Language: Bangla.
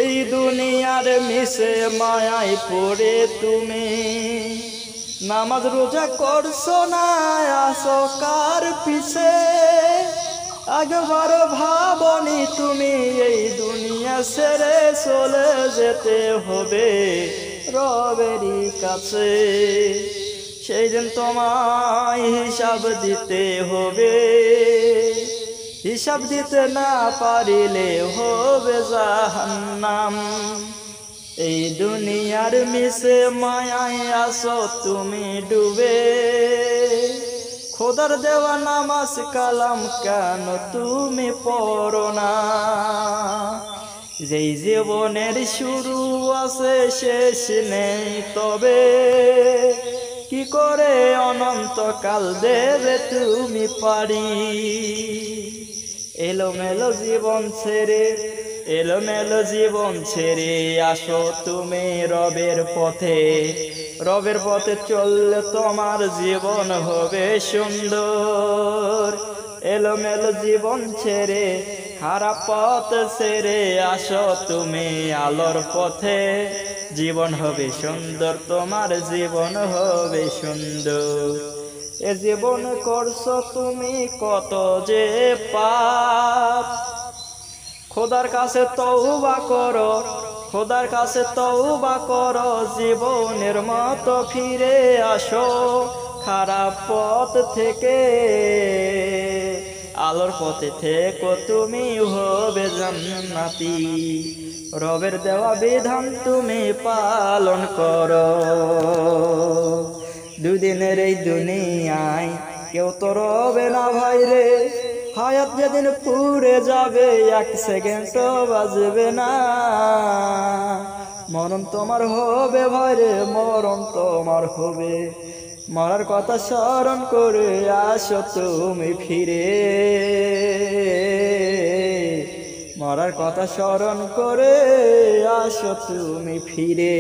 এই দুনিয়ার মিশে মায়ায় পড়ে তুমি নামাজ রোজা করছো না, আসো কার পিছে? একবার ভাবনি তুমি এই দুনিয়া ছেড়ে চলে যেতে হবে রবেরই কাছে। সেই দিন তোমায় হিসাব দিতে হবে, হিসাব দিতে না পারিলে হবে জাহান্নাম। এই দুনিয়ার মিশে মায়ায় আসো তুমি ডুবে, খোদার দেওয়া নামাজ কালাম কেন তুমি পড়ো না? যেই জীবনের শুরু আছে শেষ নেই, তবে কি করে অনন্তকাল দেবে তুমি পারি? এলোমেলো জীবন ছেড়ে, এলোমেলো জীবন ছেড়ে আসো তুমি রবের পথে। রবের পথে চললে তোমার জীবন হবে সুন্দর। এলোমেলো জীবন ছেড়ে, খারাপ পথ ছেড়ে আসো তুমি আলোর পথে। জীবন হবে সুন্দর, তোমার জীবন হবে সুন্দর। এ জীবন করছো তুমি কত যে পাপ, খোদার কাছে তওবা করো, খোদার কাছে তওবা করো। জীবনের মতো ফিরে আসো খারাপ পথ থেকে, আলোর পথে থেকো তুমি হবে জান্নাতি। রবের দেওয়া বিধান তুমি পালন করো। দুদিনের এই দুনিয়ায় কেউ তো রবে না ভাই রে, হায়াত যেদিন পুড়ে যাবে এক সেকেন্ড তো বাজবে না। মরণ তোমার হবে ভাই রে, মরণ তোমার হবে। মরার কথা স্মরণ করে আসো তুমি ফিরে, মরার কথা স্মরণ করে আসো তুমি ফিরে।